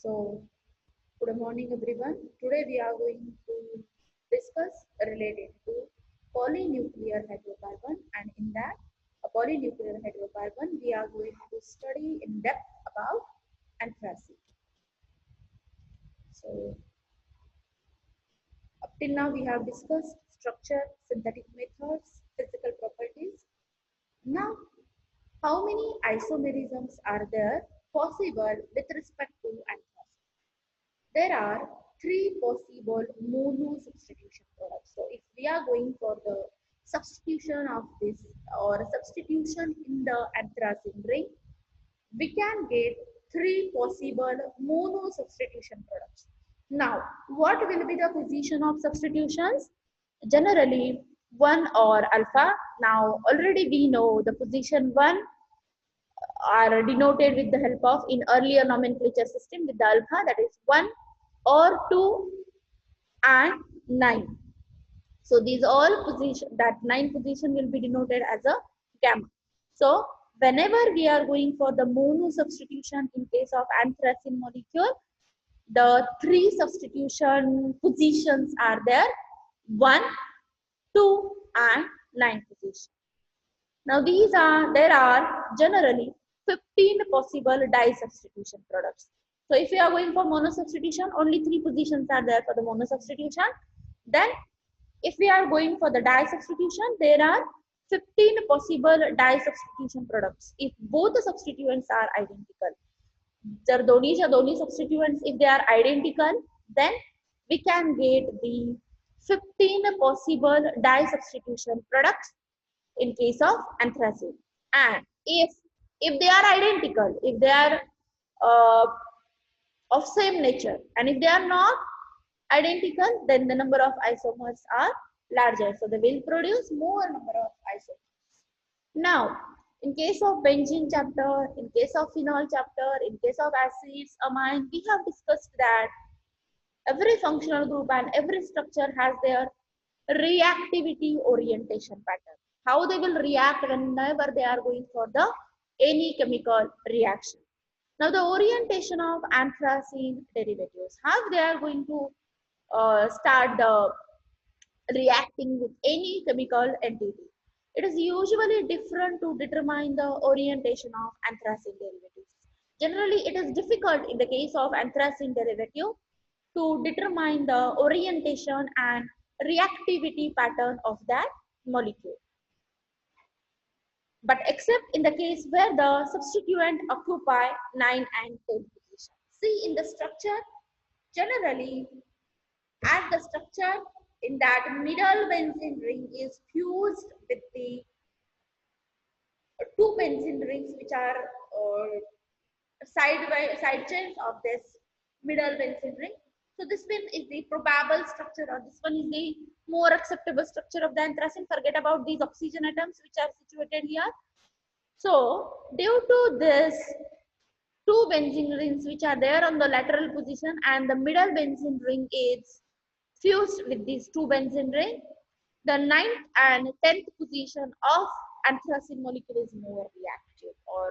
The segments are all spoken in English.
So, good morning everyone. Today we are going to discuss related to polynuclear hydrocarbon, and in that a polynuclear hydrocarbon we are going to study in depth about anthracene. So, up till now we have discussed structure, synthetic methods, physical properties. Now, how many isomerisms are there possible with respect to anthracene? There are three possible mono substitution products. So if we are going for the substitution of this or substitution in the anthracene ring, we can get three possible mono substitution products. Now, what will be the position of substitutions? Generally, 1 or alpha. Now, already we know the position 1 are denoted with the help of in earlier nomenclature system with the alpha, that is 1 or 2 and 9. So these all position, that 9 position will be denoted as a gamma. So whenever we are going for the mono substitution in case of anthracene molecule, the three substitution positions are there: 1, 2 and 9 position. Now there are generally 15 possible di substitution products. So if you are going for mono substitution, only 3 positions are there for the mono substitution. Then if we are going for the di substitution, there are 15 possible di substitution products if both the substituents are identical. जर दोन्हीच्या दोन्ही substituents if they are identical, then we can get the 15 possible di substitution products in case of anthracene. And if they are identical, if they are of same nature, and if they are not identical, then the number of isomers are larger, so they will produce more number of isomers. Now, in case of benzene chapter, in case of phenol chapter, in case of acids, amine, we have discussed that every functional group and every structure has their reactivity orientation pattern. How they will react whenever they are going for the any chemical reaction. Now the orientation of anthracene derivatives, how they are going to start the reacting with any chemical entity. It is usually different to determine the orientation of anthracene derivatives. Generally, it is difficult in the case of anthracene derivative to determine the orientation and reactivity pattern of that molecule. But except in the case where the substituent occupy 9 and 10 positions. See in the structure, generally at the structure in that middle benzene ring is fused with the two benzene rings which are side chains of this middle benzene ring. So this one is the probable structure, or this one is the more acceptable structure of the anthracene. Forget about these oxygen atoms which are situated here. So due to this two benzene rings which are there on the lateral position, and the middle benzene ring is fused with these two benzene ring, the 9th and 10th position of anthracene molecule is more reactive, or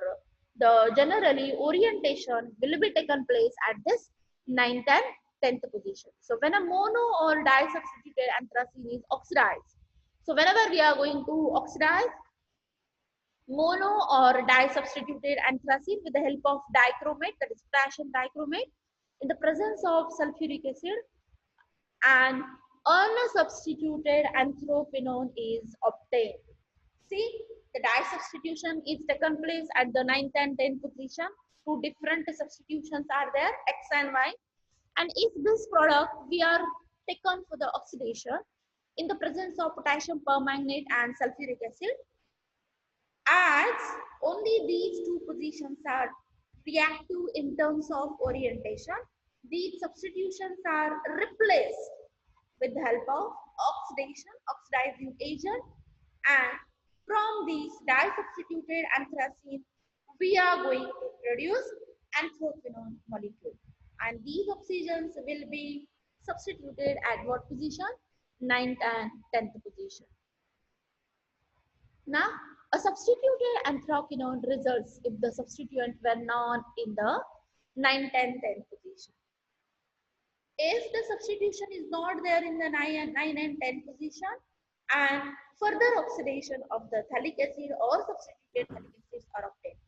the generally orientation will be taken place at this 9th and 10th position. So when a mono or di-substituted anthracene is oxidized, so whenever we are going to oxidize mono or di-substituted anthracene with the help of dichromate, that is potassium dichromate, in the presence of sulfuric acid, and unsubstituted anthraquinone is obtained. See, the di-substitution is taken place at the 9th and 10th position. Two different substitutions are there, X and Y. And if this product we are taken for the oxidation in the presence of potassium permanganate and sulfuric acid, as only these two positions are reactive in terms of orientation, these substitutions are replaced with the help of oxidizing agent, and from these di-substituted anthracene, we are going to produce anthraquinone molecule. And these oxygens will be substituted at what position? 9th and 10th position. Now, a substituted anthraquinone results if the substituent were not in the 9th and 10th position. If the substitution is not there in the 9 and 10 position, and further oxidation of the phthalic acid or substituted phthalic acids are obtained.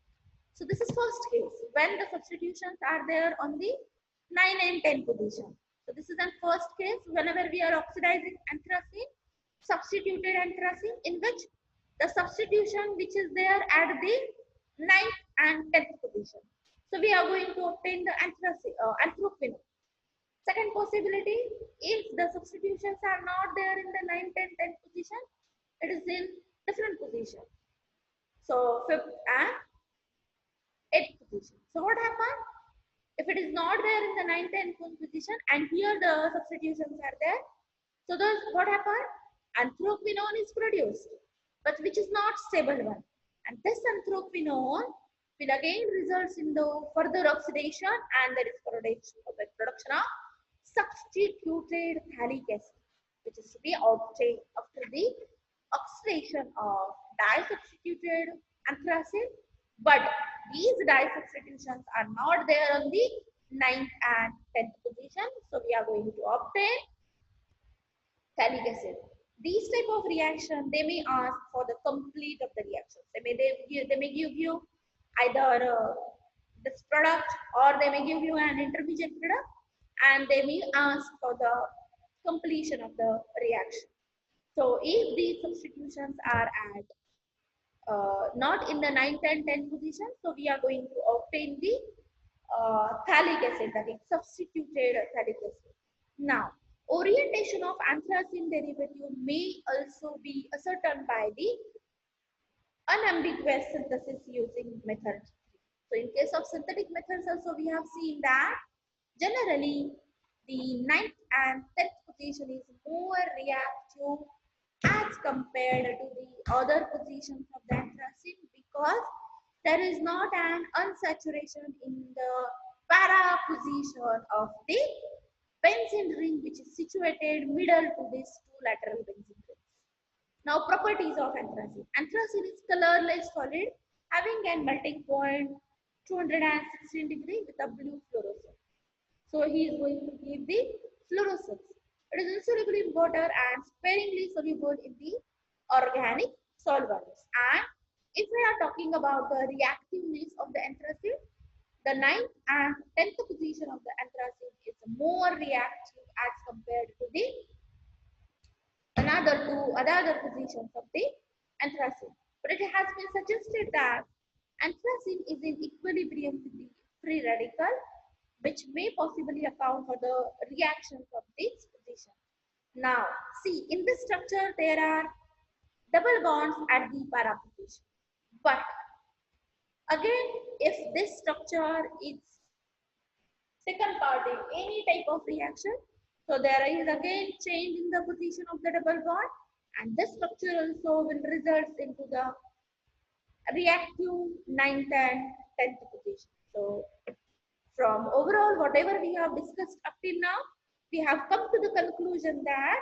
So this is first case when the substitutions are there on the 9 and 10 position. So this is the first case whenever we are oxidizing anthracene, substituted anthracene, in which the substitution which is there at the 9th and 10th position. So we are going to obtain the anthraquinone. Second possibility, if the substitutions are not there in the 9th and 10th position, it is in different position. So 5th and 8th position. So what happens? If it is not there in the 9th and 10th position, and here the substitutions are there, so thus what happens? Anthraquinone is produced, but which is not stable one. And this anthraquinone will again results in the further oxidation, and there is production of substituted phthalic acid, which is to be obtained after the oxidation of disubstituted anthracene. But these disubstitutions are not there on the 9th and 10th position. So we are going to obtain phthalic acid. These type of reaction, they may ask for the complete of the reaction. They may give you either this product, or they may give you an intermediate product, and they may ask for the completion of the reaction. So if these substitutions are at not in the 9th and 10th position, so we are going to obtain the phthalic acid, that is substituted phthalic acid. Now, orientation of anthracene derivative may also be ascertained by the unambiguous synthesis using method 3. So in case of synthetic methods also, we have seen that generally the 9th and 10th position is more reactive as compared to the other positions of the anthracene, because there is not an unsaturation in the para position of the benzene ring, which is situated middle to these two lateral benzene rings. Now, properties of anthracene. Anthracene is colorless solid having a melting point 216 degree with a blue fluorescence. So he is going to give the fluorescence. It is insoluble in water and sparingly soluble in the organic solvents. And if we are talking about the reactiveness of the anthracene, the 9th and 10th position of the anthracene is more reactive as compared to the other positions of the anthracene. But it has been suggested that anthracene is in equilibrium with the free radical, which may possibly account for the reactions of this position. Now, see, in this structure, there are double bonds at the para position. But again, if this structure is second part in any type of reaction, so there is again change in the position of the double bond, and this structure also will result into the reactive 9th and 10th position. So from overall whatever we have discussed up till now, we have come to the conclusion that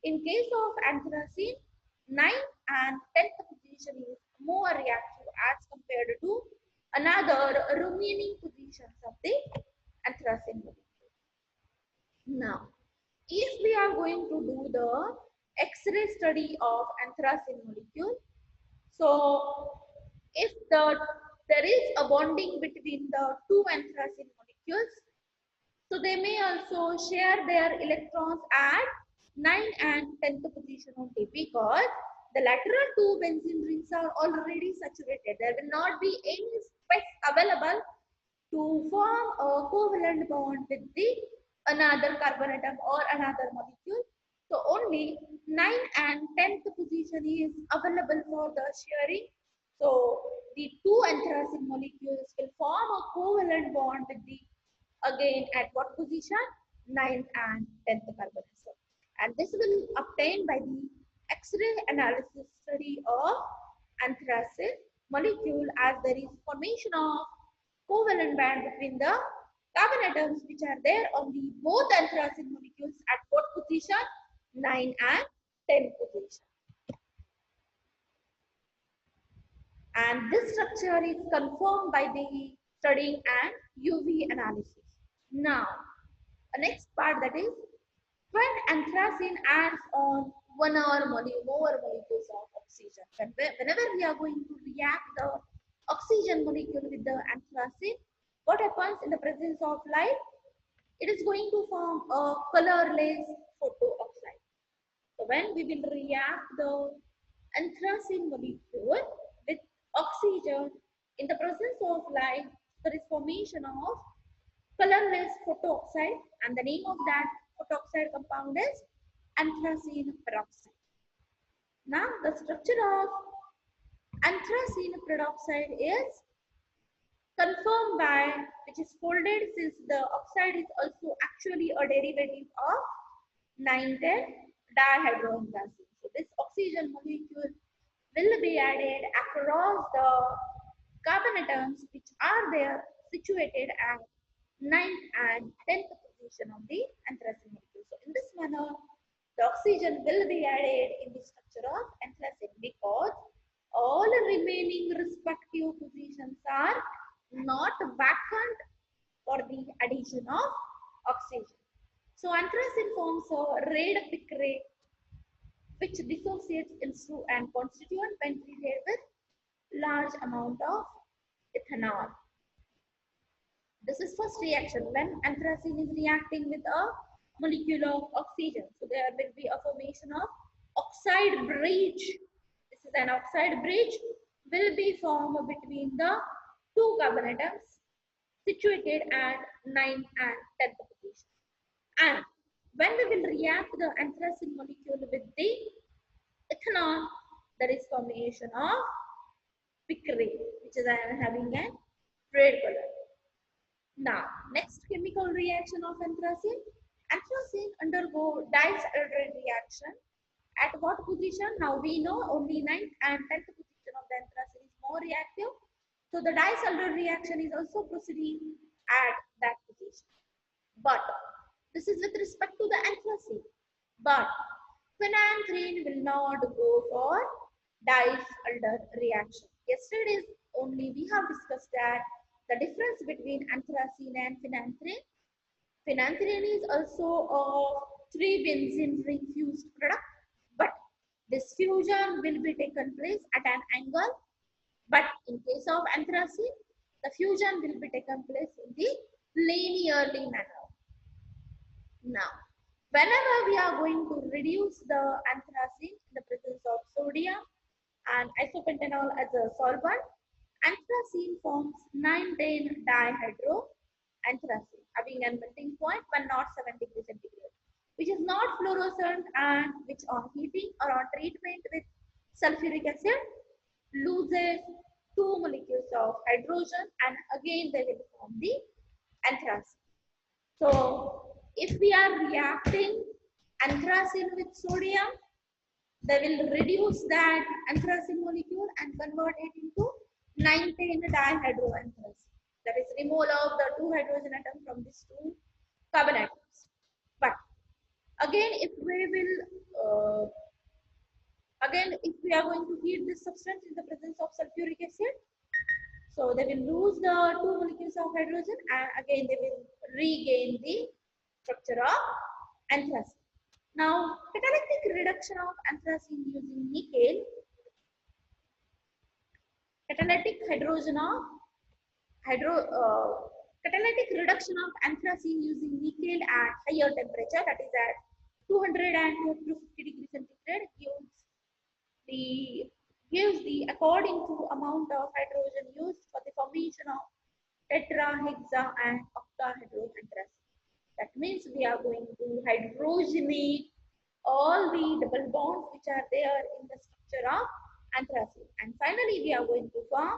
in case of anthracene, 9th and 10th position is more reactive as compared to another remaining positions of the anthracene molecule. Now, if we are going to do the X-ray study of anthracene molecule, so if there is a bonding between the two anthracene molecules, so they may also share their electrons at 9 and 10th position only, because the lateral two benzene rings are already saturated. There will not be any space available to form a covalent bond with the another carbon atom or another molecule. So only 9 and 10th position is available for the sharing. So the two anthracene molecules will form a covalent bond with the, again, at what position? 9th and 10th carbon atom. And this will obtain by the X-ray analysis study of anthracene molecule, as there is formation of covalent band between the carbon atoms which are there on the both anthracene molecules at what position? 9 and 10 position. And this structure is confirmed by the studying and UV analysis. Now, next part, that is when anthracene adds on one or more molecules of oxygen. Whenever we are going to react the oxygen molecule with the anthracene, what happens in the presence of light? It is going to form a colorless photooxide. So when we will react the anthracene molecule with oxygen in the presence of light, there is formation of colorless photooxide, and the name of that photooxide compound is anthracene peroxide. Now the structure of anthracene peroxide is confirmed by, which is folded, since the oxide is also actually a derivative of 9,10 dihydroanthracene. So this oxygen molecule will be added across the carbon atoms which are there situated at 9th and 10th position of the anthracene molecule. So in this manner, the oxygen will be added in the structure of anthracene because all remaining respective positions are not vacant for the addition of oxygen. So anthracene forms a red picrate which dissociates into and constituent when treated with large amount of ethanol. This is first reaction when anthracene is reacting with a molecule of oxygen. So there will be a formation of oxide bridge. This is an oxide bridge will be formed between the two carbon atoms situated at 9th and 10th position. And when we will react the anthracene molecule with the ethanol, there is formation of picrate, which is having a red color. Now, next chemical reaction of anthracene. Anthracene undergo disulfide reaction. At what position? Now we know only 9th and 10th position of the anthracene is more reactive. So the disulfide reaction is also proceeding at that position. But this is with respect to the anthracene. But phenanthrene will not go for disulfide reaction. Yesterday only we have discussed that the difference between anthracene and phenanthrene. Phenanthrene is also a 3-benzene ring fused product, but this fusion will be taken place at an angle. But in case of anthracene, the fusion will be taken place in the linearly manner. Now, whenever we are going to reduce the anthracene in the presence of sodium and isopentanol as a solvent, anthracene forms 9,10 dihydroanthracene, having a melting point 107 degrees centigrade, which is not fluorescent and which on heating or on treatment with sulfuric acid loses 2 molecules of hydrogen, and again they will form the anthracene. So if we are reacting anthracene with sodium, they will reduce that anthracene molecule and convert it into 9,10 dihydroanthracene. That is removal of the 2 hydrogen atoms from these 2 carbon atoms. But again, if we are going to heat this substance in the presence of sulfuric acid, so they will lose the 2 molecules of hydrogen and again they will regain the structure of anthracene. Now, catalytic reduction of anthracene using nickel, catalytic reduction of anthracene using nickel at higher temperature, that is at 200 and 250 degrees centigrade, gives the according to amount of hydrogen used for the formation of tetra, hexa and octahydroanthracene. That means we are going to hydrogenate all the double bonds which are there in the structure of anthracene, and finally we are going to form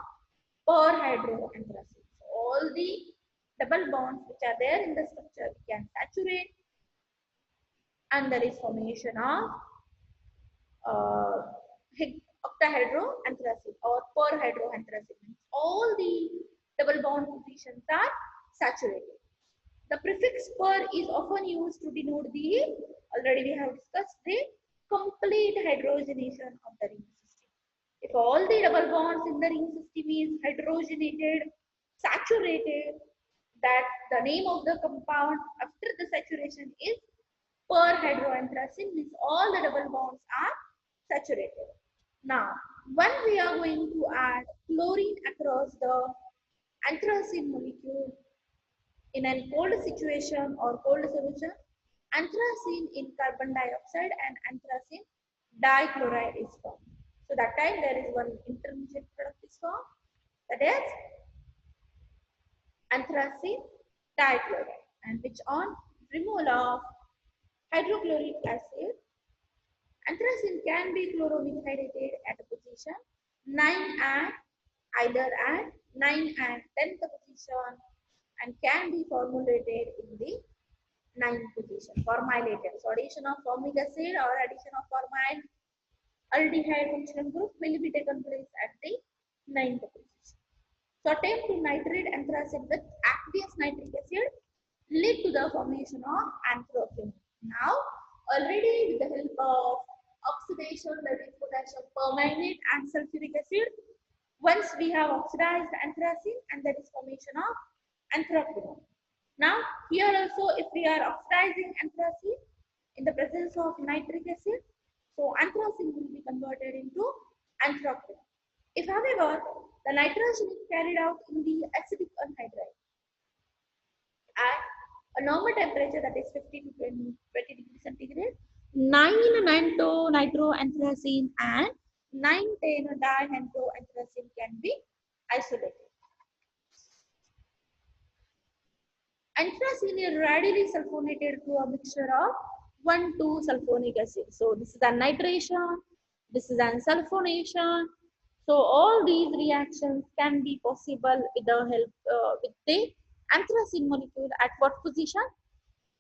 perhydroanthracene. So all the double bonds which are there in the structure we can saturate, and there is formation of octahydroanthracene or perhydroanthracene. All the double bond positions are saturated. The prefix per is often used to denote the, already we have discussed, the complete hydrogenation of the ring system. If all the double bonds in the ring system is hydrogenated, saturated, that the name of the compound after the saturation is per hydroanthracene, means all the double bonds are saturated. Now, when we are going to add chlorine across the anthracene molecule in a cold situation or cold solution, anthracene in carbon dioxide and anthracene dichloride is formed. So that time there is one intermediate product is formed, that is anthracene dichloride, and which on removal of hydrochloric acid, anthracene can be chloromethylated at a position 9 and either at 9 and 10th position, and can be formulated in the 9th position. Formilated. So addition of formic acid or addition of formyl aldehyde functional group will be taken place at the 9th position. So attempt to nitrate anthracene with aqueous nitric acid lead to the formation of anthracene. Now, already with the help of oxidation, that is potassium permanganate and sulfuric acid, once we have oxidized anthracene, and that is formation of anthraquinone. Now, here also, if we are oxidizing anthracene in the presence of nitric acid, so anthracene will be converted into anthraquinone. If, however, the nitration is carried out in the acidic anhydride at a normal temperature, that is 50 to 20 degrees centigrade, 9-nitroanthracene and 9-10-dihydroanthracene can be isolated. Anthracene is readily sulfonated through a mixture of 1,2 sulfonic acid. So this is a nitration, this is an sulfonation. So all these reactions can be possible with the help with the anthracene molecule at what position?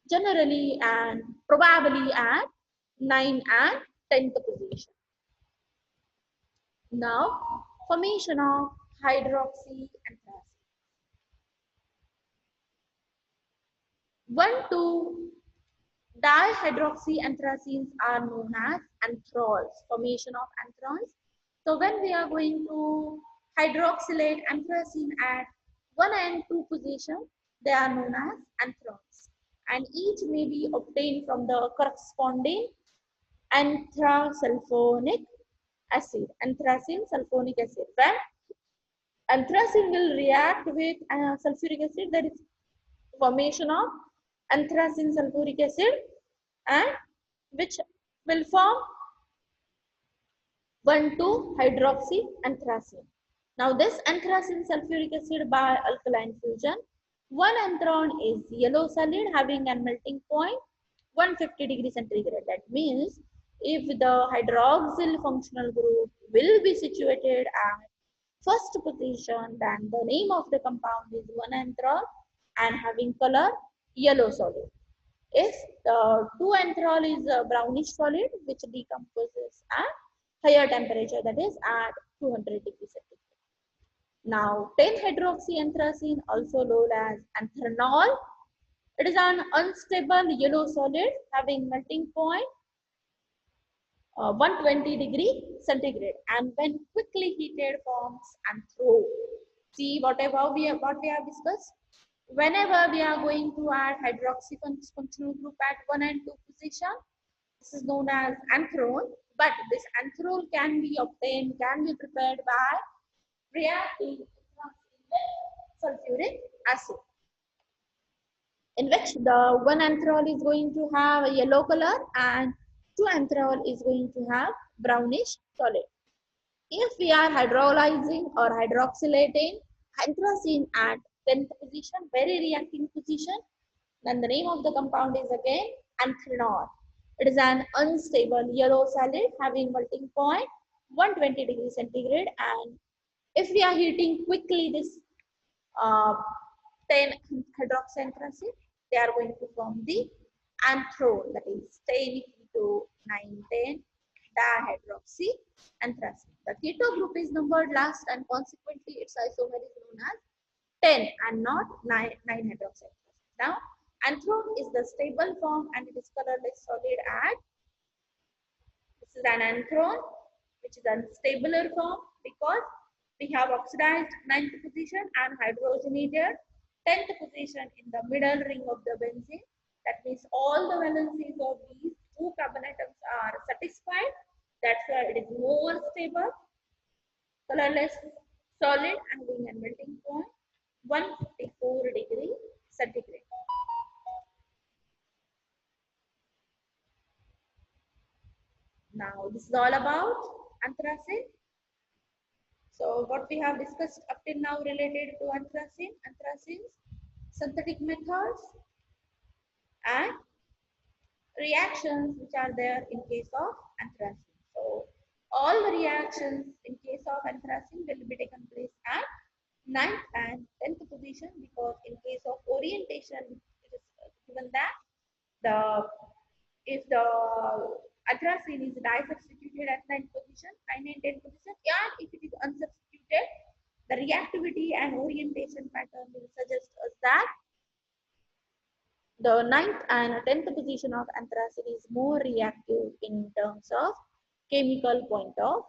Generally and probably at 9 and 10th position. Now, formation of hydroxyanthracene. 1,2-dihydroxyanthracenes are known as anthrols, formation of anthrols. So when we are going to hydroxylate anthracene at 1 and 2 position, they are known as anthrols, and each may be obtained from the corresponding anthrasulfonic acid, anthracene sulfonic acid. When anthracene will react with sulfuric acid, there is formation of anthracene sulfuric acid, and which will form 1,2-hydroxyanthracene. Now this anthracene sulfuric acid by alkaline fusion, one anthron is yellow solid having a melting point 150 degrees centigrade. That means if the hydroxyl functional group will be situated at first position, then the name of the compound is 1 anthrol and having color yellow solid. If the 2 anthrol is a brownish solid which decomposes at higher temperature, that is at 200 degrees centigrade. Now 10-hydroxyanthracene, also known as Anthranil, it is an unstable yellow solid having melting point 120 degree centigrade, and when quickly heated forms anthrol. See whatever we have discussed. Whenever we are going to add hydroxy functional group at 1 and 2 position, this is known as anthrol. But this anthrol can be obtained, can be prepared by reacting with sulfuric acid, in which the 1 anthrol is going to have a yellow color and 2 anthrol is going to have brownish solid. If we are hydrolyzing or hydroxylating anthracene at 10th position, very reacting position, then the name of the compound is again Anthranil. It is an unstable yellow solid having melting point 120 degrees centigrade, and if we are heating quickly this 10-hydroxyanthracene, they are going to form the anthrol, that is 10 to 9-10 dihydroxyanthracene. The keto group is numbered last, and consequently its isomer is known as 10 and not 9-hydroxyanthracene. Now, anthrol is the stable form and it is colorless solid at, this is an anthrol which is a stabler form because we have oxidized 9th position and hydrogenated 10th position in the middle ring of the benzene, That means all the valencies of these two carbon atoms are satisfied. That's why it is more stable, colorless, solid, having a melting point 154 degrees centigrade. Now this is all about anthracene. So what we have discussed up till now related to anthracenes, synthetic methods, and reactions which are there in case of anthracene. So all the reactions in case of anthracene will be taken place at 9th and 10th position, because in case of orientation it is given that the if the anthracene is disubstituted at 9th position, 9 and 10th position, and if it is unsubstituted, the reactivity and orientation pattern will suggest us that the 9th and 10th position of anthracene is more reactive in terms of chemical point of